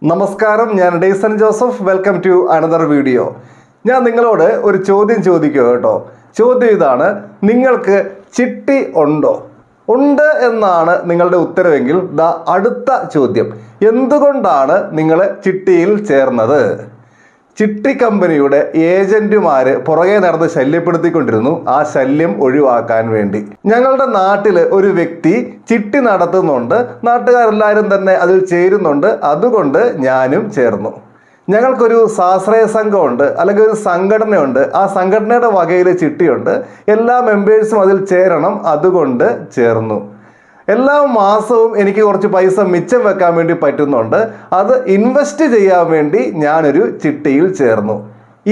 നമസ്കാരം, ഞാൻ Deyson Joseph. Welcome to another video. ഞാൻ നിങ്ങളോട് ഒരു ചോദ്യം ചോദിക്കുക കേട്ടോ. ചോദ്യം ഇതാണ്: നിങ്ങൾക്ക് ചിട്ടി ഉണ്ടോ? ഉണ്ട് എന്നാണ് നിങ്ങളുടെ ഉത്തരവെങ്കിൽ അടുത്ത ചോദ്യം: എന്തുകൊണ്ടാണ് നിങ്ങൾ ചിട്ടിയിൽ ചേർന്നത്? ചിട്ടി കമ്പനിയുടെ ഏജന്റുമാര് പുറകെ നടന്ന് ശല്യപ്പെടുത്തിക്കൊണ്ടിരുന്നു. ആ ശല്യം ഒഴിവാക്കാൻ വേണ്ടി ഞങ്ങളുടെ നാട്ടിൽ ഒരു വ്യക്തി ചിട്ടി നടത്തുന്നുണ്ട്. നാട്ടുകാരെല്ലാവരും തന്നെ അതിൽ ചേരുന്നുണ്ട്. അതുകൊണ്ട് ഞാനും ചേർന്നു. ഞങ്ങൾക്കൊരു സ്വാശ്രയ സംഘമുണ്ട്, അല്ലെങ്കിൽ ഒരു സംഘടനയുണ്ട്. ആ സംഘടനയുടെ വകയിൽ ചിട്ടിയുണ്ട്. എല്ലാ മെമ്പേഴ്സും അതിൽ ചേരണം. അതുകൊണ്ട് ചേർന്നു. എല്ലാ മാസവും എനിക്ക് കുറച്ച് പൈസ മിച്ചം വെക്കാൻ വേണ്ടി പറ്റുന്നുണ്ട്. അത് ഇൻവെസ്റ്റ് ചെയ്യാൻ വേണ്ടി ഞാനൊരു ചിട്ടിയിൽ ചേർന്നു.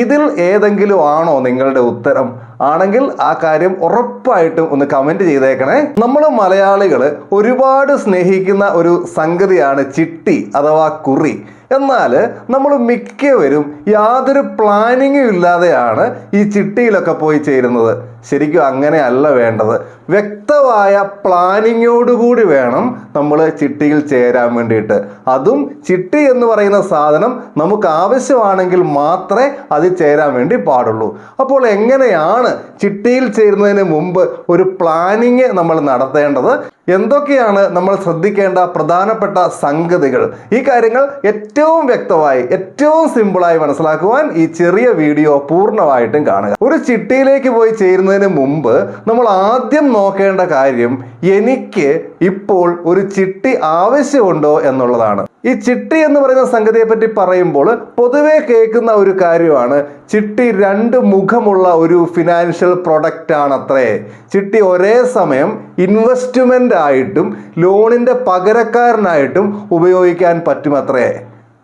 ഇതിൽ ഏതെങ്കിലും ആണോ നിങ്ങളുടെ ഉത്തരം? ആണെങ്കിൽ ആ കാര്യം ഉറപ്പായിട്ടും ഒന്ന് കമന്റ് ചെയ്തേക്കണേ. നമ്മൾ മലയാളികൾ ഒരുപാട് സ്നേഹിക്കുന്ന ഒരു സംഗതിയാണ് ചിട്ടി അഥവാ കുറി. എന്നാൽ നമ്മൾ മിക്കവരും യാതൊരു പ്ലാനിങ്ങും ഇല്ലാതെയാണ് ഈ ചിട്ടിയിലൊക്കെ പോയി ചേരുന്നത്. ശരിക്കും അങ്ങനെയല്ല വേണ്ടത്. വ്യക്തമായ പ്ലാനിങ്ങോടുകൂടി വേണം നമ്മൾ ചിട്ടിയിൽ ചേരാൻ വേണ്ടിയിട്ട്. അതും ചിട്ടി എന്ന് പറയുന്ന സാധനം നമുക്ക് ആവശ്യമാണെങ്കിൽ മാത്രമേ അതിൽ ചേരാൻ വേണ്ടി പാടുള്ളൂ. അപ്പോൾ എങ്ങനെയാണ് ചിട്ടിയിൽ ചേരുന്നതിന് മുമ്പ് ഒരു പ്ലാനിങ് നമ്മൾ നടത്തേണ്ടത്? എന്തൊക്കെയാണ് നമ്മൾ ശ്രദ്ധിക്കേണ്ട പ്രധാനപ്പെട്ട സംഗതികൾ? ഈ കാര്യങ്ങൾ ഏറ്റവും വ്യക്തമായി, ഏറ്റവും സിമ്പിളായി മനസ്സിലാക്കുവാൻ ഈ ചെറിയ വീഡിയോ പൂർണ്ണമായിട്ടും കാണുക. ഒരു ചിട്ടിയിലേക്ക് പോയി ചേരുന്നതിന് മുമ്പ് നമ്മൾ ആദ്യം നോക്കേണ്ട കാര്യം, എനിക്ക് ഇപ്പോൾ ഒരു ചിട്ടി ആവശ്യമുണ്ടോ എന്നുള്ളതാണ്. ഈ ചിട്ടി എന്ന് പറയുന്ന സംഗതിയെ പറ്റി പറയുമ്പോൾ പൊതുവെ കേൾക്കുന്ന ഒരു കാര്യമാണ്, ചിട്ടി രണ്ട് മുഖമുള്ള ഒരു ഫിനാൻഷ്യൽ പ്രൊഡക്റ്റ് ആണത്രേ. ചിട്ടി ഒരേ സമയം ഇൻവെസ്റ്റ്മെന്റ് ആയിട്ടും ലോണിന്റെ പകരക്കാരനായിട്ടും ഉപയോഗിക്കാൻ പറ്റുമത്രേ.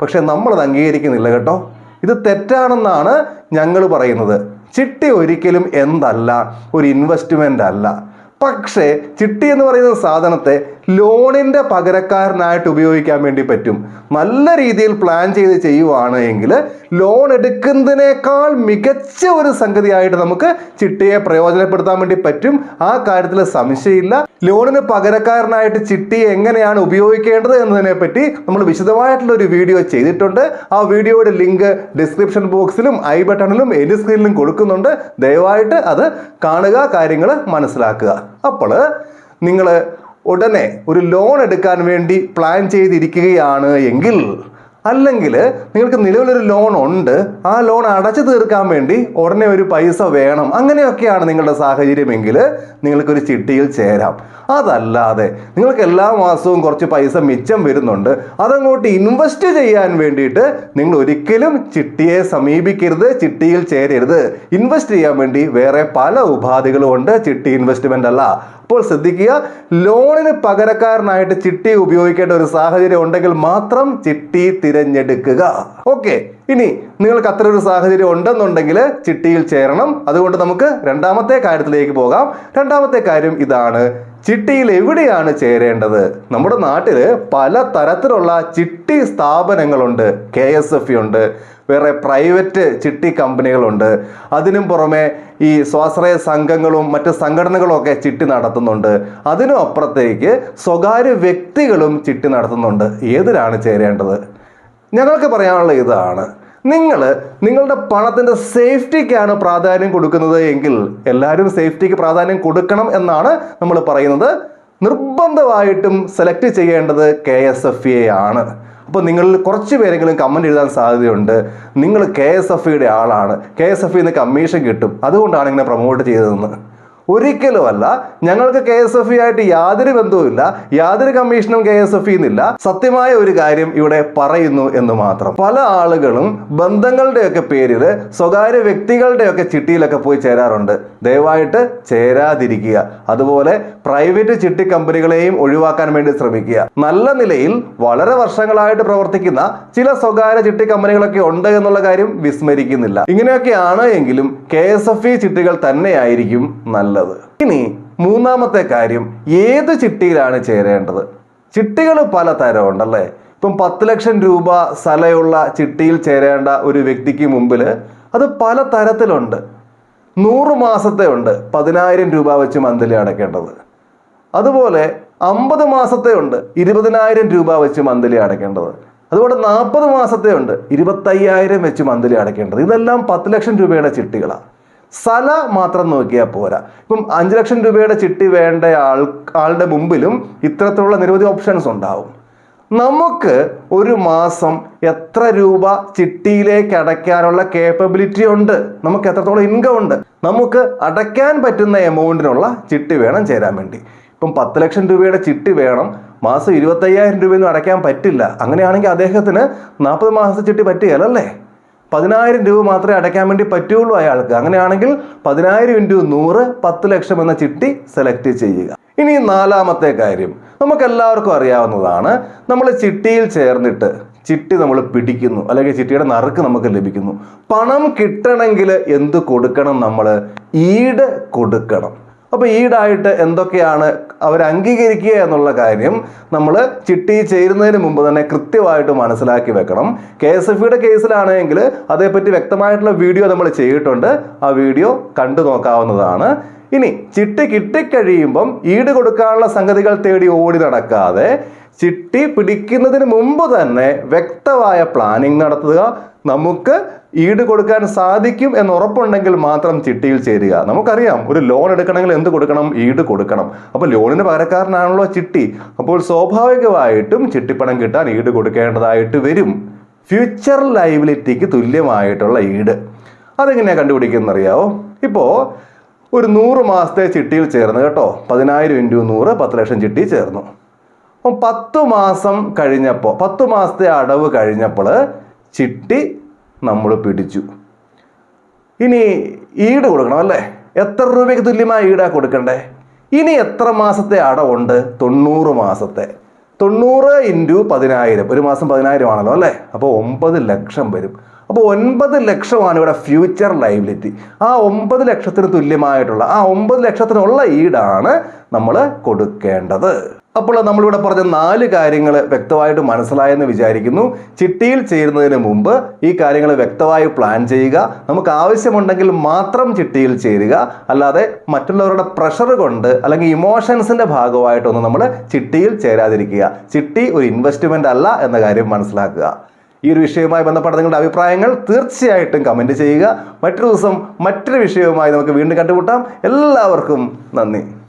പക്ഷെ നമ്മളത് അംഗീകരിക്കുന്നില്ല കേട്ടോ. ഇത് തെറ്റാണെന്നാണ് ഞങ്ങൾ പറയുന്നത്. ചിട്ടി ഒരിക്കലും എന്തല്ല, ഒരു ഇൻവെസ്റ്റ്മെന്റ് അല്ല. പക്ഷേ ചിട്ടി എന്ന് പറയുന്ന സാധനത്തെ ലോണിന്റെ പകരക്കാരനായിട്ട് ഉപയോഗിക്കാൻ വേണ്ടി പറ്റും. നല്ല രീതിയിൽ പ്ലാൻ ചെയ്ത് ചെയ്യുവാണ് എങ്കിൽ ലോൺ എടുക്കുന്നതിനേക്കാൾ മികച്ച ഒരു സംഗതിയായിട്ട് നമുക്ക് ചിട്ടിയെ പ്രയോജനപ്പെടുത്താൻ വേണ്ടി പറ്റും. ആ കാര്യത്തിൽ സംശയമില്ല. ലോണിന് പകരക്കാരനായിട്ട് ചിട്ടിയെ എങ്ങനെയാണ് ഉപയോഗിക്കേണ്ടത് എന്നതിനെ പറ്റി നമ്മൾ വിശദമായിട്ടുള്ള ഒരു വീഡിയോ ചെയ്തിട്ടുണ്ട്. ആ വീഡിയോയുടെ ലിങ്ക് ഡിസ്ക്രിപ്ഷൻ ബോക്സിലും ഐ ബട്ടണിലും എൻഡ് സ്ക്രീനിലും കൊടുക്കുന്നുണ്ട്. ദയവായിട്ട് അത് കാണുക, കാര്യങ്ങൾ മനസ്സിലാക്കുക. അപ്പോൾ നിങ്ങൾ ഉടനെ ഒരു ലോൺ എടുക്കാൻ വേണ്ടി പ്ലാൻ ചെയ്തിരിക്കുകയാണ് എങ്കിൽ, അല്ലെങ്കിൽ നിങ്ങൾക്ക് നിലവിലൊരു ലോൺ ഉണ്ട്, ആ ലോൺ അടച്ചു തീർക്കാൻ വേണ്ടി ഉടനെ ഒരു പൈസ വേണം, അങ്ങനെയൊക്കെയാണ് നിങ്ങളുടെ സാഹചര്യമെങ്കിൽ നിങ്ങൾക്കൊരു ചിട്ടിയിൽ ചേരാം. അതല്ലാതെ നിങ്ങൾക്ക് എല്ലാ മാസവും കുറച്ച് പൈസ മിച്ചം വരുന്നുണ്ട്, അതങ്ങോട്ട് ഇൻവെസ്റ്റ് ചെയ്യാൻ വേണ്ടിയിട്ട് നിങ്ങൾ ഒരിക്കലും ചിട്ടിയെ സമീപിക്കരുത്, ചിട്ടിയിൽ ചേരരുത്. ഇൻവെസ്റ്റ് ചെയ്യാൻ വേണ്ടി വേറെ പല ഉപാധികളും ഉണ്ട്, ചിട്ടി ഇൻവെസ്റ്റ്മെന്റ് അല്ല. അപ്പോൾ ശ്രദ്ധിക്കുക, ലോണിന് പകരക്കാരനായിട്ട് ചിട്ടി ഉപയോഗിക്കേണ്ട ഒരു സാഹചര്യം ഉണ്ടെങ്കിൽ മാത്രം ചിട്ടി തിരഞ്ഞെടുക്കുക. ഓക്കെ, ഇനി നിങ്ങൾക്ക് അത്ര ഒരു സാഹചര്യം ഉണ്ടെന്നുണ്ടെങ്കിൽ ചിട്ടിയിൽ ചേരണം. അതുകൊണ്ട് നമുക്ക് രണ്ടാമത്തെ കാര്യത്തിലേക്ക് പോകാം. രണ്ടാമത്തെ കാര്യം ഇതാണ്: ചിട്ടിയിൽ എവിടെയാണ് ചേരേണ്ടത്? നമ്മുടെ നാട്ടിൽ പല തരത്തിലുള്ള ചിട്ടി സ്ഥാപനങ്ങളുണ്ട്. KSFE ഉണ്ട്, വേറെ പ്രൈവറ്റ് ചിട്ടി കമ്പനികളുണ്ട്. അതിനും പുറമെ ഈ സ്വാശ്രയ സംഘങ്ങളും മറ്റ് സംഘടനകളും ഒക്കെ ചിട്ടി നടത്തുന്നുണ്ട്. അതിനും അപ്പുറത്തേക്ക് സ്വകാര്യ വ്യക്തികളും ചിട്ടി നടത്തുന്നുണ്ട്. ഏതിലാണ് ചേരേണ്ടത്? ഞങ്ങൾക്ക് പറയാനുള്ള ഇതാണ്: നിങ്ങളുടെ പണത്തിൻ്റെ സേഫ്റ്റിക്കാണ് പ്രാധാന്യം കൊടുക്കുന്നത് എങ്കിൽ എല്ലാവരും സേഫ്റ്റിക്ക് പ്രാധാന്യം കൊടുക്കണം എന്നാണ് നമ്മൾ പറയുന്നത്. നിർബന്ധമായിട്ടും സെലക്ട് ചെയ്യേണ്ടത് KSFE ആണ്. അപ്പോൾ നിങ്ങളിൽ കുറച്ച് പേരെങ്കിലും കമൻറ്റ് എഴുതാൻ സാധ്യതയുണ്ട്, നിങ്ങൾ KSFEയുടെ ആളാണ്, KSFEന്ന് കമ്മീഷൻ കിട്ടും, അതുകൊണ്ടാണ് ഇങ്ങനെ പ്രൊമോട്ട് ചെയ്തതെന്ന്. ഒരിക്കലുമല്ല. ഞങ്ങൾക്ക് KSFE ആയിട്ട് യാതൊരു ബന്ധവുമില്ല, യാതൊരു കമ്മീഷനും KSFEന്നില്ല. സത്യമായ ഒരു കാര്യം ഇവിടെ പറയുന്നു എന്ന് മാത്രം. പല ആളുകളും ബന്ധങ്ങളുടെയൊക്കെ പേരിൽ സ്വകാര്യ വ്യക്തികളുടെയൊക്കെ ചിട്ടിയിലൊക്കെ പോയി ചേരാറുണ്ട്. ദയവായിട്ട് ചേരാതിരിക്കുക. അതുപോലെ പ്രൈവറ്റ് ചിട്ടി കമ്പനികളെയും ഒഴിവാക്കാൻ വേണ്ടി ശ്രമിക്കുക. നല്ല നിലയിൽ വളരെ വർഷങ്ങളായിട്ട് പ്രവർത്തിക്കുന്ന ചില സ്വകാര്യ ചിട്ടി കമ്പനികളൊക്കെ ഉണ്ട് എന്നുള്ള കാര്യം വിസ്മരിക്കുന്നില്ല. ഇങ്ങനെയൊക്കെയാണ് എങ്കിലും KSFE ചിട്ടികൾ തന്നെയായിരിക്കും നല്ലത്. ഇനി മൂന്നാമത്തെ കാര്യം, ഏത് ചിട്ടിയിലാണ് ചേരേണ്ടത്? ചിട്ടികൾ പല തരമുണ്ടല്ലേ. ഇപ്പം 10 ലക്ഷം രൂപ സ്ഥലമുള്ള ചിട്ടിയിൽ ചേരേണ്ട ഒരു വ്യക്തിക്ക് മുമ്പിൽ അത് പല തരത്തിലുണ്ട്. 100 മാസത്തെ ഉണ്ട്, 10,000 രൂപ വെച്ച് മന്ത്ലി അടയ്ക്കേണ്ടത്. അതുപോലെ 50 മാസത്തെ ഉണ്ട്, 20,000 രൂപ വെച്ച് മന്ത്ലി അടയ്ക്കേണ്ടത്. അതുകൊണ്ട് 40 മാസത്തെ ഉണ്ട് 25,000 വെച്ച് മന്ത്ലി അടയ്ക്കേണ്ടത്. ഇതെല്ലാം 10 ലക്ഷം രൂപയുടെ ചിട്ടികളാണ്. സ്ഥല മാത്രം നോക്കിയാൽ പോരാ. ഇപ്പം 5 ലക്ഷം രൂപയുടെ ചിട്ടി വേണ്ട ആളുടെ മുമ്പിലും ഇത്തരത്തിലുള്ള നിരവധി ഓപ്ഷൻസ് ഉണ്ടാവും. നമുക്ക് ഒരു മാസം എത്ര രൂപ ചിട്ടിയിലേക്ക് അടയ്ക്കാനുള്ള കേപ്പബിലിറ്റി ഉണ്ട്, നമുക്ക് എത്രത്തോളം ഇൻകം ഉണ്ട്, നമുക്ക് അടയ്ക്കാൻ പറ്റുന്ന എമൗണ്ടിനുള്ള ചിട്ടി വേണം ചേരാൻ വേണ്ടി. ഇപ്പം 10 ലക്ഷം രൂപയുടെ ചിട്ടി വേണം, മാസം 25,000 രൂപയൊന്നും അടയ്ക്കാൻ പറ്റില്ല. അങ്ങനെയാണെങ്കിൽ അദ്ദേഹത്തിന് 40 മാസത്തെ ചിട്ടി പറ്റുകയല്ലേ. 10,000 രൂപ മാത്രമേ അടയ്ക്കാൻ വേണ്ടി പറ്റുള്ളൂ അയാൾക്ക്. അങ്ങനെയാണെങ്കിൽ 10,000 × 100 10 ലക്ഷം എന്ന ചിട്ടി സെലക്ട് ചെയ്യുക. ഇനി 4ാമത്തെ കാര്യം, നമുക്കെല്ലാവർക്കും അറിയാവുന്നതാണ്. നമ്മൾ ചിട്ടിയിൽ ചേർന്നിട്ട് ചിട്ടി നമ്മൾ പിടിക്കുന്നു, അല്ലെങ്കിൽ ചിട്ടിയുടെ നറുക്ക് നമുക്ക് ലഭിക്കുന്നു. പണം കിട്ടണമെങ്കിൽ എന്ത് കൊടുക്കണം? നമ്മൾ ഈട് കൊടുക്കണം. അപ്പോൾ ഈടായിട്ട് എന്തൊക്കെയാണ് അവർ അംഗീകരിക്കുക എന്നുള്ള കാര്യം നമ്മൾ ചിട്ടി ചേരുന്നതിന് മുമ്പ് തന്നെ കൃത്യമായിട്ട് മനസ്സിലാക്കി വെക്കണം. KSFBയുടെ കേസിലാണെങ്കിൽ അതേപ്പറ്റി വ്യക്തമായിട്ടുള്ള വീഡിയോ നമ്മൾ ചെയ്തിട്ടുണ്ട്. ആ വീഡിയോ കണ്ടു നോക്കാവുന്നതാണ്. ഇനി ചിട്ടി കിട്ടിക്കഴിയുമ്പം ഈട് കൊടുക്കാനുള്ള സംഗതികൾ തേടി ഓടി നടക്കാതെ ചിട്ടി പിടിക്കുന്നതിന് മുമ്പ് തന്നെ വ്യക്തമായ പ്ലാനിങ് നടത്തുക. നമുക്ക് ഈട് കൊടുക്കാൻ സാധിക്കും എന്ന് ഉറപ്പുണ്ടെങ്കിൽ മാത്രം ചിട്ടിയിൽ ചേരുക. നമുക്കറിയാം, ഒരു ലോൺ എടുക്കണമെങ്കിൽ എന്ത് കൊടുക്കണം? ഈട് കൊടുക്കണം. അപ്പോൾ ലോണിന് പകരക്കാരനാണല്ലോ ചിട്ടി. അപ്പോൾ സ്വാഭാവികമായിട്ടും ചിട്ടിപ്പണം കിട്ടാൻ ഈട് കൊടുക്കേണ്ടതായിട്ട് വരും. ഫ്യൂച്ചർ ലയബിലിറ്റിക്ക് തുല്യമായിട്ടുള്ള ഈട് അതെങ്ങനെയാണ് കണ്ടുപിടിക്കുന്നത് അറിയാവോ? ഇപ്പോൾ ഒരു 100 മാസത്തെ ചിട്ടിയിൽ ചേർന്ന് കേട്ടോ, 10,000 × 100 10 ലക്ഷം ചിട്ടി ചേർന്നു. അപ്പം 10 മാസം കഴിഞ്ഞപ്പോൾ, 10 മാസത്തെ അടവ് കഴിഞ്ഞപ്പോൾ ചിട്ടി നമ്മൾ പിടിച്ചു. ഇനി ഈട് കൊടുക്കണം അല്ലേ? എത്ര രൂപയ്ക്ക് തുല്യമായ ഈടാ കൊടുക്കണ്ടേ? ഇനി എത്ര മാസത്തെ അടവുണ്ട്? 90 മാസത്തെ. 90 × 10,000, ഒരു മാസം 10,000 ആണല്ലോ അല്ലേ? അപ്പോൾ 9 ലക്ഷം വരും. അപ്പോൾ 9 ലക്ഷമാണ് ഇവിടെ ഫ്യൂച്ചർ ലയബിലിറ്റി. ആ 9 ലക്ഷത്തിന് തുല്യമായിട്ടുള്ള, ആ 9 ലക്ഷത്തിനുള്ള ഈടാണ് നമ്മൾ കൊടുക്കേണ്ടത്. അപ്പോൾ നമ്മളിവിടെ പറഞ്ഞ 4 കാര്യങ്ങൾ വ്യക്തമായിട്ട് മനസ്സിലായെന്ന് വിചാരിക്കുന്നു. ചിട്ടിയിൽ ചേരുന്നതിന് മുമ്പ് ഈ കാര്യങ്ങൾ വ്യക്തമായി പ്ലാൻ ചെയ്യുക. നമുക്ക് ആവശ്യമുണ്ടെങ്കിൽ മാത്രം ചിട്ടിയിൽ ചേരുക. അല്ലാതെ മറ്റുള്ളവരുടെ പ്രഷർ കൊണ്ട് അല്ലെങ്കിൽ ഇമോഷൻസിന്റെ ഭാഗമായിട്ടൊന്നും നമ്മൾ ചിട്ടിയിൽ ചേരാതിരിക്കുക. ചിട്ടി ഒരു ഇൻവെസ്റ്റ്മെന്റ് അല്ല എന്ന കാര്യം മനസ്സിലാക്കുക. ഈ ഒരു വിഷയവുമായി ബന്ധപ്പെട്ട നിങ്ങളുടെ അഭിപ്രായങ്ങൾ തീർച്ചയായിട്ടും കമൻറ്റ് ചെയ്യുക. മറ്റൊരു ദിവസം മറ്റൊരു വിഷയവുമായി നമുക്ക് വീണ്ടും കണ്ടുമുട്ടാം. എല്ലാവർക്കും നന്ദി.